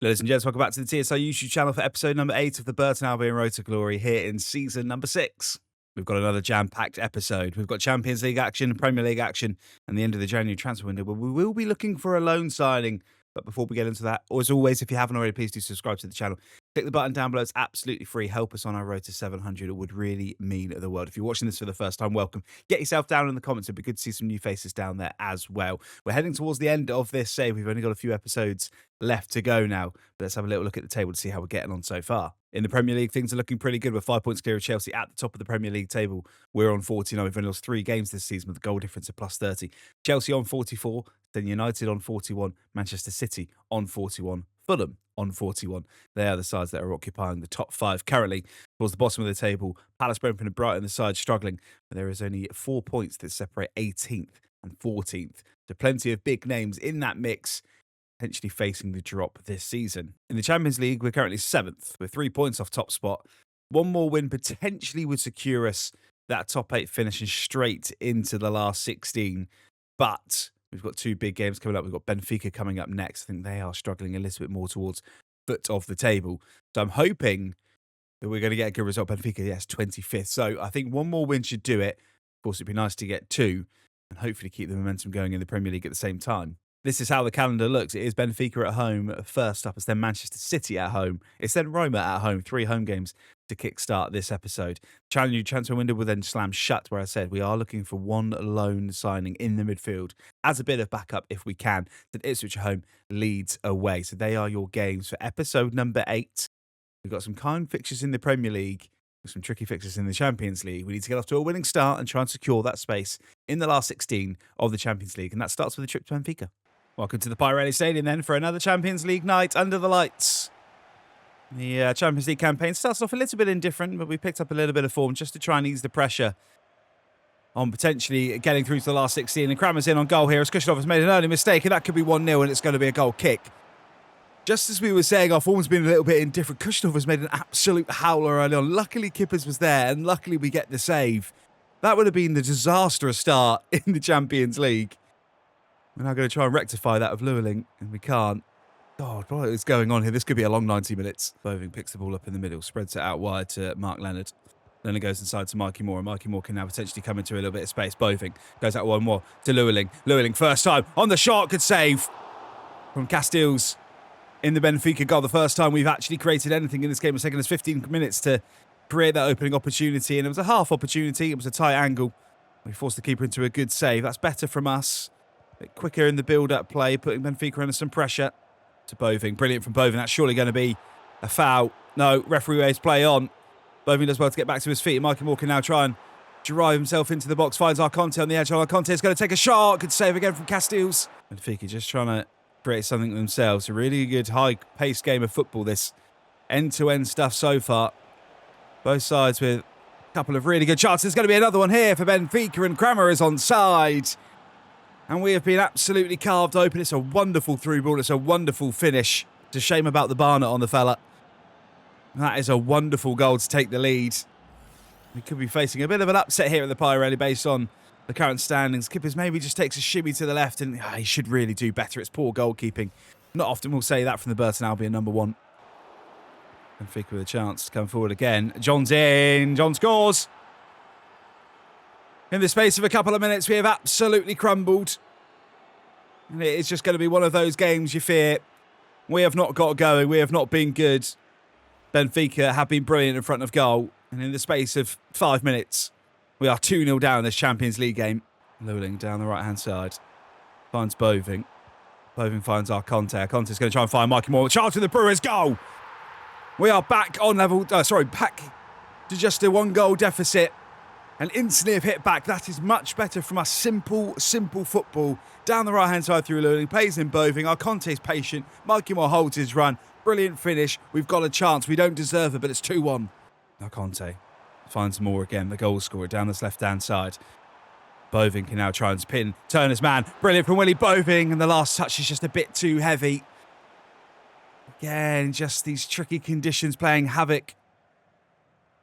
Ladies and gents, welcome back to the TSI YouTube channel for episode number 8 of the Burton Albion Road to Glory here in season number 6. We've got another jam-packed episode. We've got Champions League action, Premier League action, and the end of the January transfer window, where we will be looking for a loan signing. But before we get into that, as always, if you haven't already, please do subscribe to the channel. Click the button down below. It's absolutely free. Help us on our road to 700. It would really mean the world. If you're watching this for the first time, welcome. Get yourself down in the comments. It'd be good to see some new faces down there as well. We're heading towards the end of this save. We've only got a few episodes left to go now. But let's have a little look at the table to see how we're getting on so far. In the Premier League, things are looking pretty good. We're 5 points clear of Chelsea at the top of the Premier League table. We're on 49. We've only lost 3 games this season with a goal difference of plus 30. Chelsea on 44. Then United on 41, Manchester City on 41, Fulham on 41. They are the sides that are occupying the top 5 currently. Towards the bottom of the table, Palace, Brentford and Brighton, the side struggling. But there is only 4 points that separate 18th and 14th. So plenty of big names in that mix, potentially facing the drop this season. In the Champions League, we're currently 7th with 3 points off top spot. One more win potentially would secure us that top 8 finish and straight into the last 16. But we've got 2 big games coming up. We've got Benfica coming up next. I think they are struggling a little bit more towards foot of the table. So I'm hoping that we're going to get a good result. Benfica, yes, 25th. So I think one more win should do it. Of course, it'd be nice to get 2 and hopefully keep the momentum going in the Premier League at the same time. This is how the calendar looks. It is Benfica at home first up. It's then Manchester City at home. It's then Roma at home. 3 home games to kickstart this episode. January transfer window will then slam shut, where I said we are looking for one loan signing in the midfield as a bit of backup if we can. Then Ipswich at home, Leeds away. So they are your games for episode number 8. We've got some kind fixtures in the Premier League, with some tricky fixtures in the Champions League. We need to get off to a winning start and try and secure that space in the last 16 of the Champions League. And that starts with a trip to Benfica. Welcome to the Pirelli Stadium then for another Champions League night under the lights. The Champions League campaign starts off a little bit indifferent, but we picked up a little bit of form just to try and ease the pressure on potentially getting through to the last 16. And Kramer's in on goal here as Kushnov has made an early mistake, and that could be 1-0 and it's going to be a goal kick. Just as we were saying, our form's been a little bit indifferent. Kushnov has made an absolute howler early on. Luckily, Kippers was there, and luckily we get the save. That would have been the disastrous start in the Champions League. We're now going to try and rectify that of Llewellyn, and we can't. God, what is going on here? This could be a long 90 minutes. Boving picks the ball up in the middle, spreads it out wide to Mark Leonard. Leonard goes inside to Mikey Moore, and Mikey Moore can now potentially come into a little bit of space. Boving goes out one more to Llewellyn. Llewellyn, first time on the shot, good save from Castells in the Benfica goal. The first time we've actually created anything in this game. It's taken us 15 minutes to create that opening opportunity, and it was a half opportunity. It was a tight angle. We forced the keeper into a good save. That's better from us. A bit quicker in the build-up play, putting Benfica under some pressure. To Boving. Brilliant from Boving. That's surely going to be a foul. No, referee waves play on. Boving does well to get back to his feet. Mikey Moore can now try and drive himself into the box. Finds Arconte on the edge. Arconte is going to take a shot. Good save again from Castells. Benfica just trying to create something themselves. A really good high-paced game of football, this end-to-end stuff so far. Both sides with a couple of really good shots. There's going to be another one here for Benfica, and Kramer is onside. And we have been absolutely carved open. It's a wonderful through ball. It's a wonderful finish. It's a shame about the bar nut on the fella. That is a wonderful goal to take the lead. We could be facing a bit of an upset here at the Pirelli based on the current standings. Kippers maybe just takes a shimmy to the left, and he should really do better. It's poor goalkeeping. Not often we'll say that from the Burton Albion number 1. Benfica with a chance to come forward again. John's in. John scores. In the space of a couple of minutes, we have absolutely crumbled. And it's just going to be one of those games you fear. We have not got going. We have not been good. Benfica have been brilliant in front of goal. And in the space of 5 minutes, we are 2-0 down in this Champions League game. Llewellyn down the right-hand side. Finds Boving. Boving finds Arconte. Arconte's going to try and find Mikey Moore. Chance to the Brewers. Goal! We are back on level... back to just a 1-goal deficit. And instantly have hit back. That is much better from us. Simple football. Down the right-hand side through Llewellyn. Plays in Boving. Arconte's patient. Mikey Moore holds his run. Brilliant finish. We've got a chance. We don't deserve it, but it's 2-1. Arconte finds Moore again, the goal scorer, down this left-hand side. Boving can now try and pin Turner's man. Brilliant from Willie Boving. And the last touch is just a bit too heavy. Again, just these tricky conditions playing havoc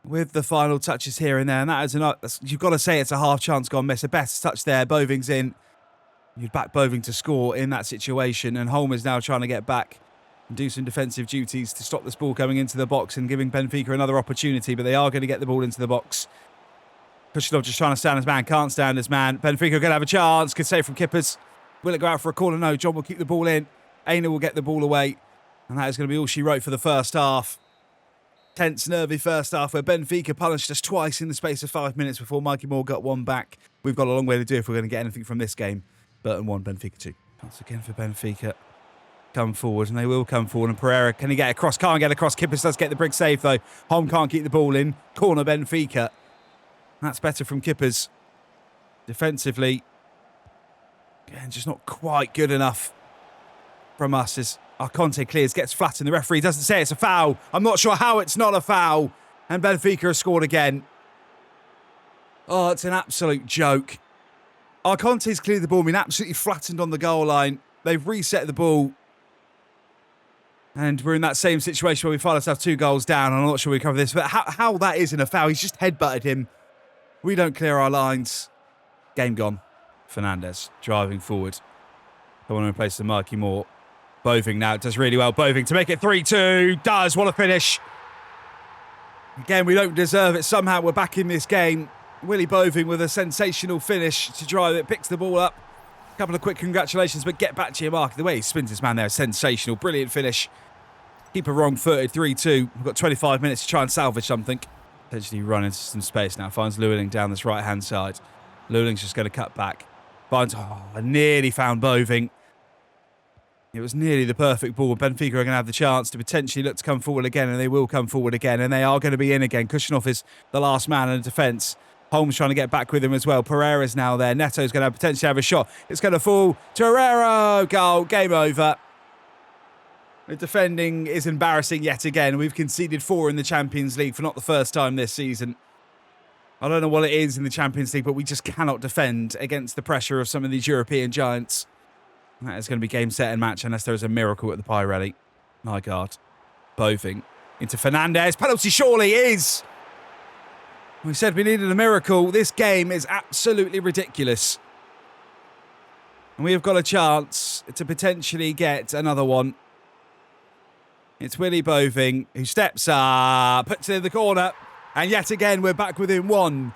with the final touches here and there. And that is you've got to say it's a half chance gone miss. A better touch there. Boving's in. You'd back Boving to score in that situation. And Holmer's now trying to get back and do some defensive duties to stop this ball going into the box and giving Benfica another opportunity, but they are going to get the ball into the box. Kushinov just trying to stand his man, can't stand his man. Benfica are going to have a chance. Good save from Kippers. Will it go out for a corner? No, John will keep the ball in. Aina will get the ball away. And that is going to be all she wrote for the first half. Tense, nervy first half where Benfica punished us twice in the space of 5 minutes before Mikey Moore got one back. We've got a long way to do if we're going to get anything from this game. Burton 1, Benfica 2. Once again for Benfica. Come forward, and they will come forward. And Pereira, can he get across? Can't get across. Kippers does get the big save, though. Holm can't keep the ball in. Corner Benfica. That's better from Kippers. Defensively, again, just not quite good enough from us as Arconte clears, gets flat, and the referee doesn't say it's a foul. I'm not sure how it's not a foul. And Benfica has scored again. Oh, it's an absolute joke. Arconte's cleared the ball, been absolutely flattened on the goal line. They've reset the ball. And we're in that same situation where we find ourselves 2 goals down. I'm not sure we cover this, but how that isn't a foul. He's just headbutted him. We don't clear our lines. Game gone. Fernandez driving forward. I want to replace the Mikey Moore. Boving now does really well. Boving to make it 3-2. Does. What a finish. Again, we don't deserve it. Somehow we're back in this game. Willie Boving with a sensational finish to drive it. Picks the ball up. A couple of quick congratulations, but get back to your mark. The way he spins his man there is sensational. Brilliant finish. Keeper wrong-footed. 3-2. We've got 25 minutes to try and salvage something. Potentially run into some space now. Finds Llewellyn down this right-hand side. Llewellyn's just going to cut back. Finds... Oh, I nearly found Boving. It was nearly the perfect ball. Benfica are going to have the chance to potentially look to come forward again, and they will come forward again, and they are going to be in again. Kushinov is the last man in defence. Holmes trying to get back with him as well. Pereira's now there. Neto's going to potentially have a shot. It's going to fall. Torreira! Goal. Game over. The defending is embarrassing yet again. We've conceded 4 in the Champions League for not the first time this season. I don't know what it is in the Champions League, but we just cannot defend against the pressure of some of these European giants. That is going to be game, set and match unless there is a miracle at the Pirelli. Nygaard. Boving. Into Fernandez. Penalty surely is. We said we needed a miracle. This game is absolutely ridiculous. And we have got a chance to potentially get another one. It's Willie Boving who steps up, puts it in the corner. And yet again, we're back within 1.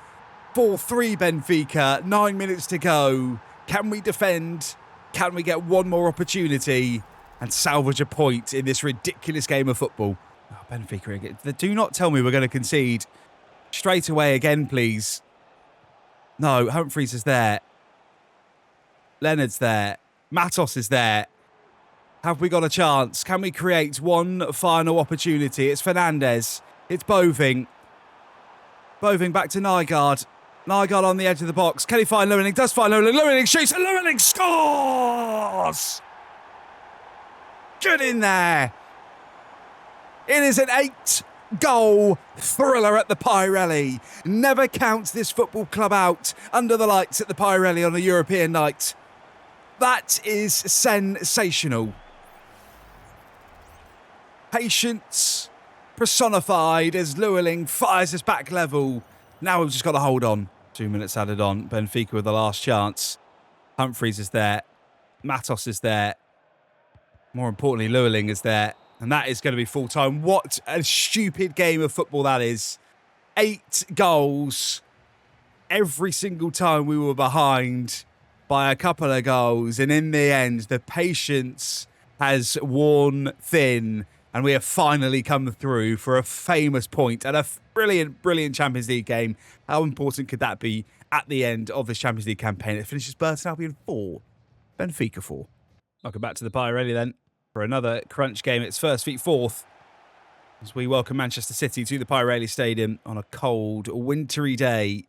4-3 Benfica. 9 minutes to go. Can we defend? Can we get one more opportunity and salvage a point in this ridiculous game of football? Oh, Benfica again. Do not tell me we're going to concede straight away again, please. No, Humphreys is there. Leonard's there. Matos is there. Have we got a chance? Can we create one final opportunity? It's Fernandez. It's Boving. Boving back to Nygaard. Nygaard on the edge of the box. Can he find Llewellyn? Does find Llewellyn. Llewellyn shoots and Llewellyn scores! Good in there. It is an 8-goal thriller at the Pirelli. Never count this football club out under the lights at the Pirelli on a European night. That is sensational. Patience personified as Llewellyn fires us back level. Now we've just got to hold on. 2 minutes added on. Benfica with the last chance. Humphreys is there. Matos is there. More importantly, Llewellyn is there. And that is going to be full time. What a stupid game of football that is. 8 goals. Every single time we were behind by a couple of goals. And in the end, the patience has worn thin. And we have finally come through for a famous point and a brilliant, brilliant Champions League game. How important could that be at the end of this Champions League campaign? It finishes Burton Albion 4, Benfica 4. Welcome back to the Pirelli then for another crunch game. It's first feet fourth as we welcome Manchester City to the Pirelli Stadium on a cold, wintry day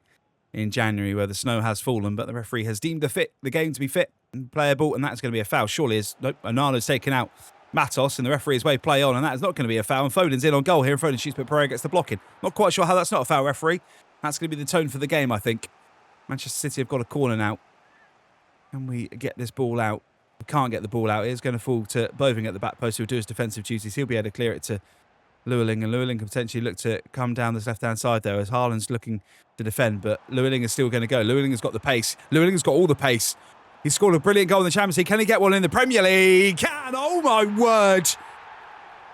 in January where the snow has fallen, but the referee has deemed the game to be fit and playable, and that's going to be a foul. Surely is. Nope, Onana's taken out Matos, and the referee has waved play on, and that is not going to be a foul. And Foden's in on goal here, and Foden shoots, but Pereira gets the blocking. Not quite sure how that's not a foul, referee. That's going to be the tone for the game, I think. Manchester City have got a corner now. Can we get this ball out? We can't get the ball out. It's going to fall to Boving at the back post, who'll do his defensive duties. He'll be able to clear it to Llewellyn, and Llewellyn can potentially look to come down this left-hand side there as Haaland's looking to defend, but Llewellyn is still going to go. Llewellyn has got the pace. Llewellyn has got all the pace. He scored a brilliant goal in the Champions League. Can he get one in the Premier League? Can! Oh, my word!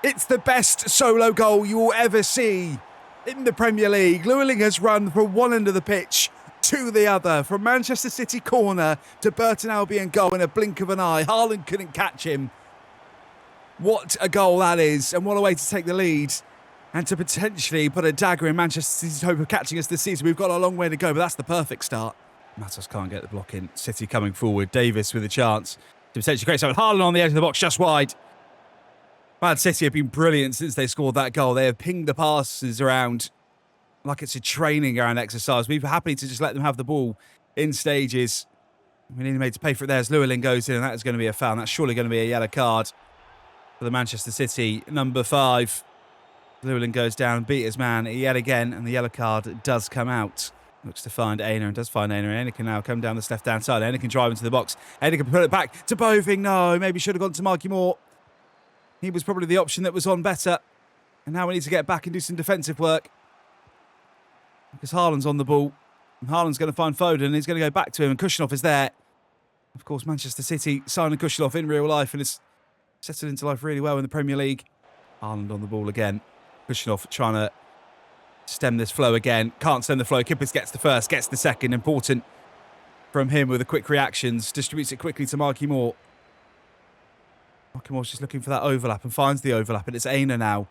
It's the best solo goal you will ever see in the Premier League. Llewellyn has run from one end of the pitch to the other, from Manchester City corner to Burton Albion goal in a blink of an eye. Haaland couldn't catch him. What a goal that is, and what a way to take the lead and to potentially put a dagger in Manchester City's hope of catching us this season. We've got a long way to go, but that's the perfect start. Matos can't get the block in. City coming forward. Davis with a chance to potentially create something. Haaland on the edge of the box, just wide. Man City have been brilliant since they scored that goal. They have pinged the passes around like it's a training ground exercise. We're happy to just let them have the ball in stages. We need made to pay for it there as Llewellyn goes in, and that is going to be a foul. And that's surely going to be a yellow card for the Manchester City number 5. Llewellyn goes down, beat his man yet again, and the yellow card does come out. Looks to find Aina and does find Aina. Aina can now come down this left-hand side. Aina can drive into the box. Aina can put it back to Boving. No, maybe should have gone to Mikey Moore. He was probably the option that was on better. And now we need to get back and do some defensive work. Because Haaland's on the ball. And Haaland's going to find Foden. He's going to go back to him. And Kushinov is there. Of course, Manchester City signing Kushinov in real life. And it's settled into life really well in the Premier League. Haaland on the ball again. Kushinov trying to stem this flow again. Can't stem the flow. Kippers gets the first, gets the second. Important from him with the quick reactions. Distributes it quickly to Mikey Moore. Mikey Moore's just looking for that overlap and finds the overlap. And it's Aina now.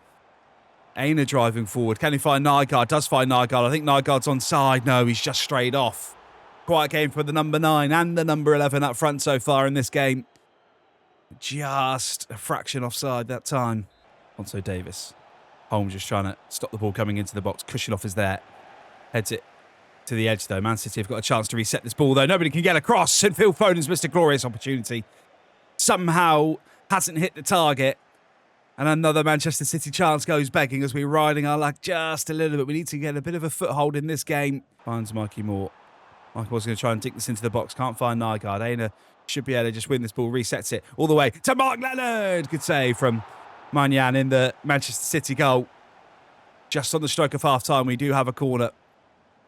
Aina driving forward. Can he find Nygaard? Does find Nygaard. I think Nygaard's onside. No, he's just straight off. Quiet game for the number 9 and the number 11 up front so far in this game. Just a fraction offside that time. Alonso Davis. Holmes just trying to stop the ball coming into the box. Kushinov is there. Heads it to the edge, though. Man City have got a chance to reset this ball, though. Nobody can get across. And Phil Foden's missed a glorious opportunity. Somehow hasn't hit the target. And another Manchester City chance goes begging as we're riding our luck just a little bit. We need to get a bit of a foothold in this game. Finds Mikey Moore. Mikey Moore's going to try and dig this into the box. Can't find Nygaard. Aina should be able to just win this ball. Resets it all the way to Mark Leonard. Good save from Manyan in the Manchester City goal. Just on the stroke of half-time, we do have a corner.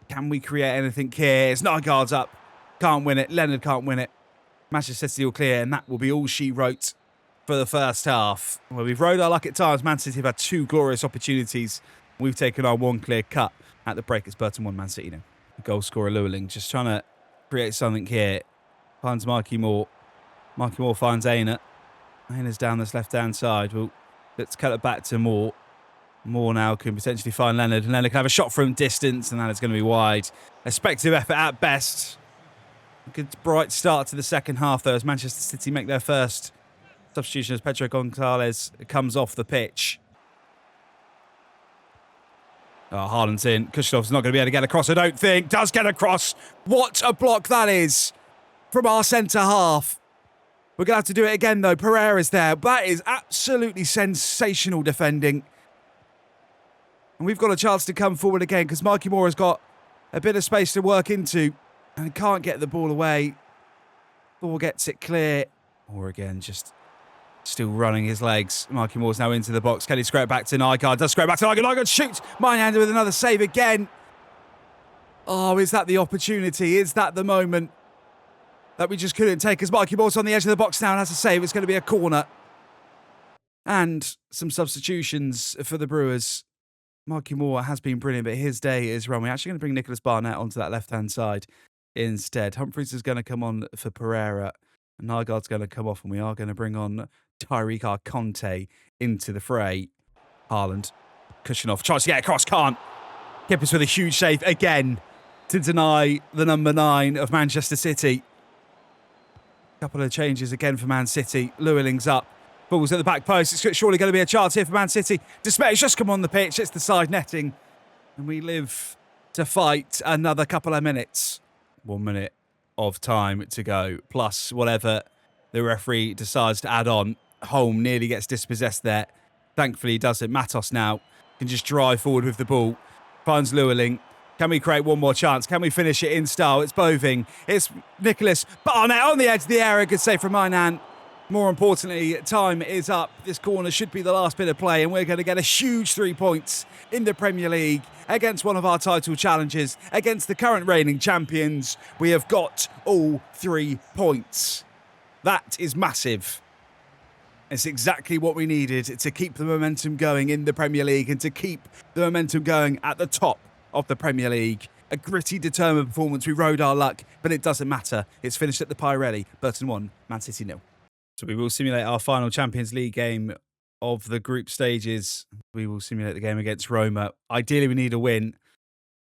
Can we create anything here? It's Nygaard's up. Can't win it. Leonard can't win it. Manchester City will clear, and that will be all she wrote for the first half. Well, we've rode our luck at times. Man City have had 2 glorious opportunities. We've taken our 1 clear cut at the break. It's Burton 1, Man City now. The goal scorer Llewellyn just trying to create something here. Finds Mikey Moore. Mikey Moore finds Aina. Aina's down this left-hand side. Well, let's cut it back to Moore. Moore now can potentially find Leonard. And Leonard can have a shot from distance, and that is going to be wide. A speculative effort at best. A good, bright start to the second half, though, as Manchester City make their first substitution as Pedro Gonzalez comes off the pitch. Oh, Haaland's in. Kushinov's not going to be able to get across, I don't think. Does get across. What a block that is from our centre-half. We're going to have to do it again, though. Pereira's there. That is absolutely sensational defending. And we've got a chance to come forward again because Mikey Moore has got a bit of space to work into and can't get the ball away. Ball gets it clear. Moore again, just still running his legs. Mikey Moore's now into the box. Can he scrape back to Nygaard? Does scrape back to Nygaard. Nygaard shoots. Minehander with another save again. Oh, is that the opportunity? Is that the moment that we just couldn't take? As Mikey Moore's on the edge of the box now and has a save. It's going to be a corner. And some substitutions for the Brewers. Mikey Moore has been brilliant, but his day is run. We're actually going to bring Nicholas Barnett onto that left-hand side instead. Humphries is going to come on for Pereira. And Nygaard's going to come off, and we are going to bring on Tyreek Conte into the fray. Haaland. Kushinov tries to get across, can't. Kippers with a huge save again to deny the number 9 of Manchester City. Couple of changes again for Man City. Llewellyn's up. Ball's at the back post. It's surely going to be a chance here for Man City. Despair's just come on the pitch. It's the side netting. And we live to fight another couple of minutes. 1 minute of time to go. Plus whatever the referee decides to add on. Holm nearly gets dispossessed there. Thankfully he doesn't. Matos now can just drive forward with the ball. Finds Llewellyn. Can we create one more chance? Can we finish it in style? It's Boving. It's Nicholas Barnett on the edge of the area. Good save from Minehan. More importantly, time is up. This corner should be the last bit of play, and we're going to get a huge 3 points in the Premier League against one of our title challengers, against the current reigning champions. We have got all 3 points. That is massive. It's exactly what we needed to keep the momentum going in the Premier League and to keep the momentum going at the top of the Premier League. A gritty, determined performance. We rode our luck, but it doesn't matter. It's finished at the Pirelli. Burton 1, Man City 0. So we will simulate our final Champions League game of the group stages. We will simulate the game against Roma. Ideally, we need a win.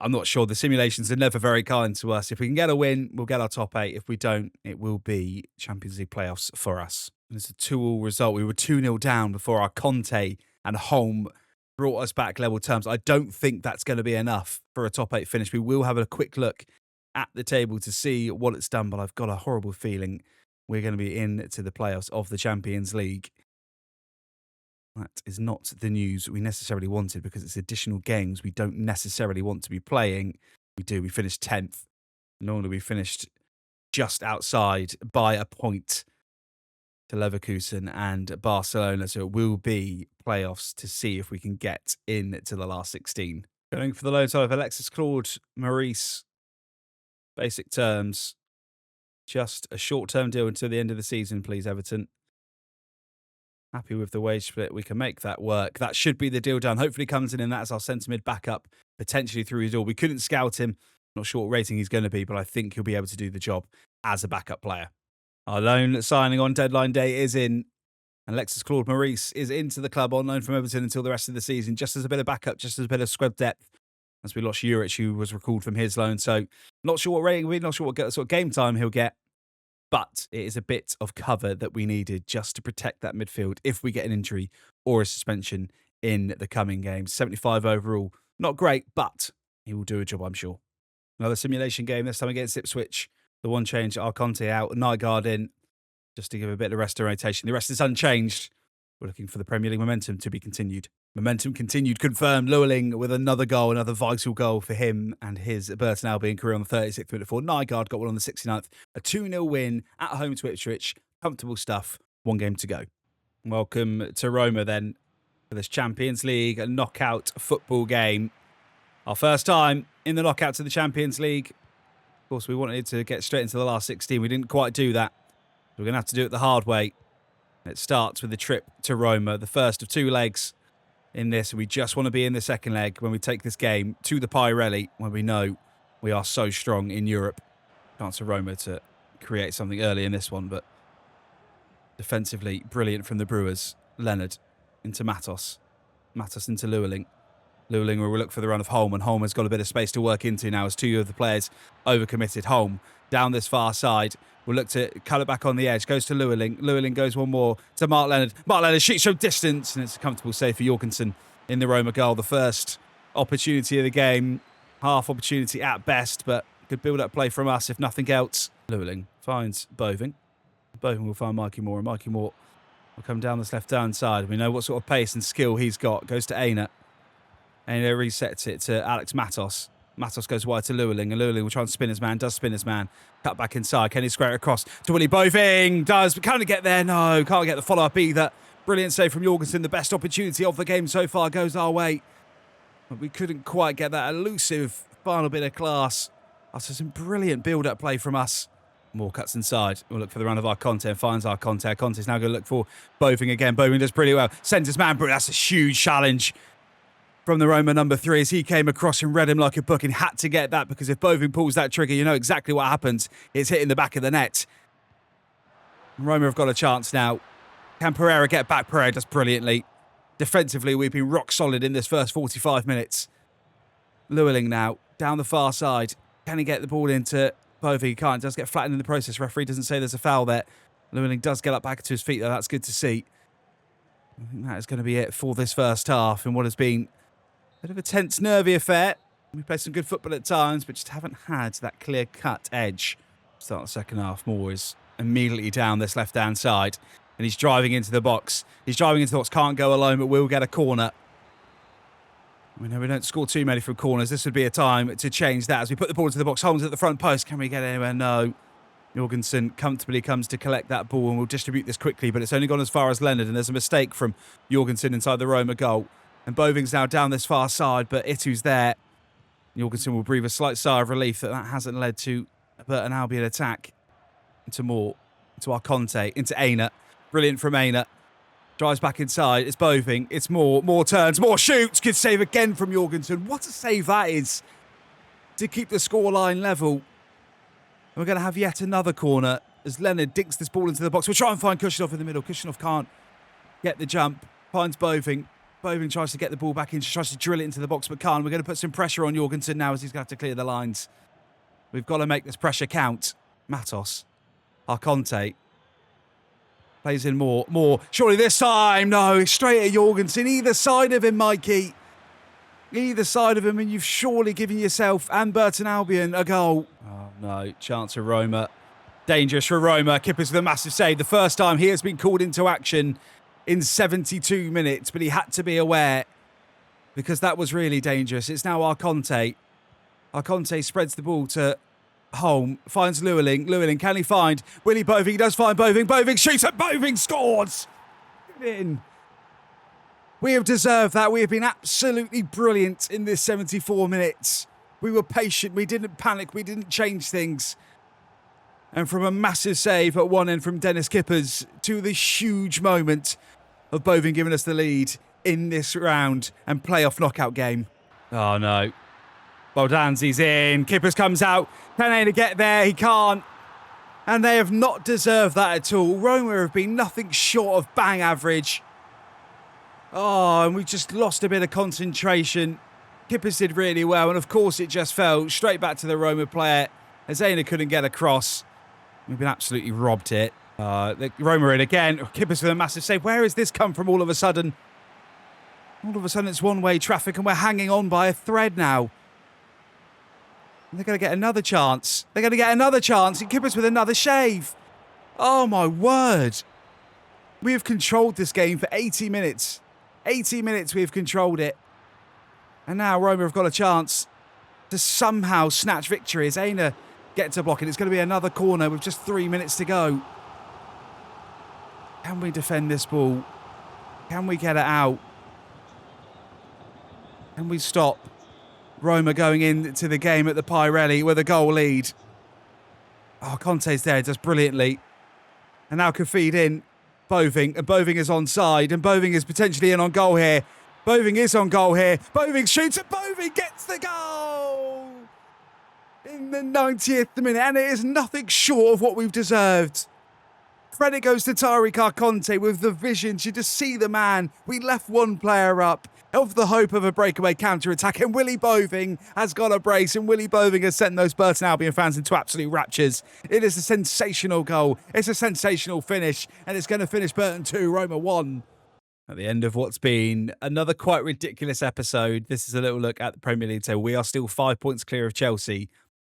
I'm not sure. The simulations are never very kind to us. If we can get a win, we'll get our top 8. If we don't, it will be Champions League playoffs for us. And it's a 2-2 result. We were 2-0 down before our Conte and Holm brought us back level terms. I don't think that's going to be enough for a top 8 finish. We will have a quick look at the table to see what it's done, but I've got a horrible feeling we're going to be into the playoffs of the Champions League. That is not the news we necessarily wanted because it's additional games we don't necessarily want to be playing. We do. We finished 10th. Normally we finished just outside by a point to Leverkusen and Barcelona. So it will be playoffs to see if we can get into the last 16. Going for the loan side of Alexis Claude, Maurice. Basic terms. Just a short-term deal until the end of the season, please, Everton. Happy with the wage split. We can make that work. That should be the deal done. Hopefully comes in and that's our centre mid backup, potentially through his door. We couldn't scout him. Not sure what rating he's going to be, but I think he'll be able to do the job as a backup player. Our loan signing on deadline day is in. Alexis Claude Maurice is into the club on loan from Everton until the rest of the season, just as a bit of backup, just as a bit of squad depth. As we lost Juric, who was recalled from his loan. So not sure what rating he'll be, not sure what sort of game time he'll get. But it is a bit of cover that we needed just to protect that midfield if we get an injury or a suspension in the coming games. 75 overall. Not great, but he will do a job, I'm sure. Another simulation game, this time against Ipswich. The one change, Conte out, Nygaard in, just to give a bit of rest and rotation. The rest is unchanged. We're looking for the Premier League momentum to be continued. Momentum continued, confirmed. Llewellyn with another goal, another vital goal for him and his Burton Albion career on the 36th minute for. Nygaard got one on the 69th. A 2-0 win at home to Ipswich. Comfortable stuff. One game to go. Welcome to Roma then for this Champions League knockout football game. Our first time in the knockout to the Champions League. Of course, we wanted to get straight into the last 16. We didn't quite do that. We're going to have to do it the hard way. It starts with the trip to Roma, the first of 2 legs in this. We just want to be in the second leg when we take this game to the Pirelli, when we know we are so strong in Europe. Chance for Roma to create something early in this one, but defensively brilliant from the Brewers. Leonard into Matos. Matos into Llewellyn. Llewellyn will look for the run of Holm, and Holm has got a bit of space to work into now as 2 of the players overcommitted. Holm down this far side. We'll look to cut it back on the edge. Goes to Llewellyn. Llewellyn goes one more to Mark Leonard. Mark Leonard shoots from distance, and it's a comfortable save for Jorgensen in the Roma goal. The first opportunity of the game. Half opportunity at best, but good build-up play from us, if nothing else. Llewellyn finds Boving. Boving will find Mikey Moore, and Mikey Moore will come down this left-hand side. We know what sort of pace and skill he's got. Goes to Aina. Aina resets it to Alex Matos. Matos goes wide to Llewellyn, and Llewellyn will try and spin his man, does spin his man. Cut back inside, can he square it across to Willy Boving? Does, but can't get there? No, can't get the follow-up either. Brilliant save from Jorgensen, the best opportunity of the game so far goes our way. But we couldn't quite get that elusive final bit of class. After some brilliant build-up play from us. More cuts inside. We'll look for the run of our Conte and finds our Conte. Conte's now going to look for Boving again. Boving does pretty well. Sends his man, but that's a huge challenge from the Roma number 3 as he came across and read him like a book and had to get that, because if Boving pulls that trigger, you know exactly what happens. It's hitting the back of the net. Roma have got a chance now. Can Pereira get back? Pereira does brilliantly. Defensively, we've been rock solid in this first 45 minutes. Llewellyn now, down the far side. Can he get the ball into Boving? He can't. Does get flattened in the process. Referee doesn't say there's a foul there. Llewellyn does get up back to his feet, though. That's good to see. I think that is going to be it for this first half in what has been a bit of a tense, nervy affair. We played some good football at times, but just haven't had that clear-cut edge. Start the second half. Moore is immediately down this left-hand side, and he's driving into the box. He's driving into the box, can't go alone, but will get a corner. We know we don't score too many from corners. This would be a time to change that as we put the ball into the box. Holmes at the front post. Can we get anywhere? No. Jorgensen comfortably comes to collect that ball, and we'll distribute this quickly, but it's only gone as far as Leonard, and there's a mistake from Jorgensen inside the Roma goal. And Boving's now down this far side, but Itu's there. Jorgensen will breathe a slight sigh of relief that hasn't led to a Burton Albion attack. Into Moore, into our Conte, into Aina. Brilliant from Aina. Drives back inside. It's Boving. It's more turns, more shoots. Good save again from Jorgensen. What a save that is to keep the scoreline level. And we're going to have yet another corner as Leonard dinks this ball into the box. We'll try and find Kushinov in the middle. Kushinov can't get the jump. Finds Boving. Boving tries to get the ball back in. She tries to drill it into the box, but can't. We're going to put some pressure on Jorgensen now as he's going to have to clear the lines. We've got to make this pressure count. Matos. Arconte. Plays in more. Surely this time. No, straight at Jorgensen. Either side of him, Mikey. Either side of him, and you've surely given yourself and Burton Albion a goal. Oh, no. Chance for Roma. Dangerous for Roma. Kippers with a massive save. The first time he has been called into action in 72 minutes, but he had to be aware because that was really dangerous. It's now Arconte. Arconte spreads the ball to Holm, finds Llewellyn. Llewellyn, can he find Willie Boving? He does find Boving. Boving shoots and Boving scores! In. We have deserved that. We have been absolutely brilliant in this 74 minutes. We were patient. We didn't panic. We didn't change things. And from a massive save at one end from Dennis Kippers to the huge moment of Boving giving us the lead in this round and playoff knockout game. Oh, no. Baldanzi's in. Kippers comes out. Can he get there? He can't. And they have not deserved that at all. Roma have been nothing short of bang average. Oh, and we just lost a bit of concentration. Kippers did really well. And of course, it just fell straight back to the Roma player. Azena couldn't get across. We've been absolutely robbed here. Roma in again. Kippers with a massive save. Where has this come from all of a sudden? All of a sudden, it's one-way traffic and we're hanging on by a thread now. And they're going to get another chance. They're going to get another chance. And Kippers with another shave. Oh, my word. We have controlled this game for 80 minutes. 80 minutes we have controlled it. And now Roma have got a chance to somehow snatch victory. Azena gets a block and it's going to be another corner with just 3 minutes to go. Can we defend this ball? Can we get it out? Can we stop Roma going into the game at the Pirelli with a goal lead? Oh, Conte's there, does brilliantly. And now can feed in Boving, and Boving is onside, and Boving is potentially in on goal here. Boving is on goal here. Boving shoots, and Boving gets the goal in the 90th minute, and it is nothing short of what we've deserved. Credit goes to Tariq Arconte with the vision to just see the man. We left one player up of the hope of a breakaway counter-attack, and Willie Boving has got a brace, and Willie Boving has sent those Burton Albion fans into absolute raptures. It is a sensational goal. It's a sensational finish, and it's going to finish Burton 2, Roma 1. At the end of what's been another quite ridiculous episode, this is a little look at the Premier League table. We are still 5 points clear of Chelsea,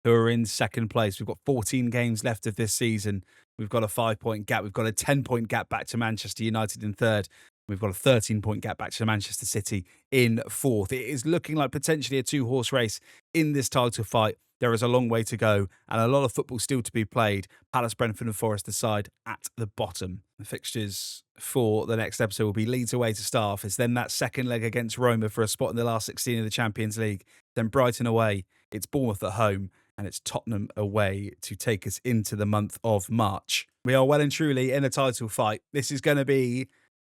who are in second place. We've got 14 games left of this season. We've got a 5-point gap. We've got a 10-point gap back to Manchester United in third. We've got a 13-point gap back to Manchester City in fourth. It is looking like potentially a two-horse race in this title fight. There is a long way to go and a lot of football still to be played. Palace, Brentford and Forest aside at the bottom. The fixtures for the next episode will be Leeds away to start off. It's then that second leg against Roma for a spot in the last 16 of the Champions League. Then Brighton away. It's Bournemouth at home. And it's Tottenham away to take us into the month of March. We are well and truly in a title fight. This is going to be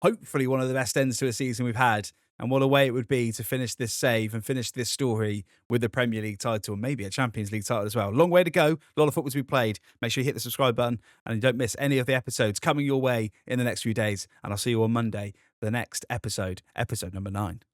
hopefully one of the best ends to a season we've had. And what a way it would be to finish this save and finish this story with the Premier League title and maybe a Champions League title as well. Long way to go. A lot of football to be played. Make sure you hit the subscribe button and you don't miss any of the episodes coming your way in the next few days. And I'll see you on Monday for the next episode, episode number 9.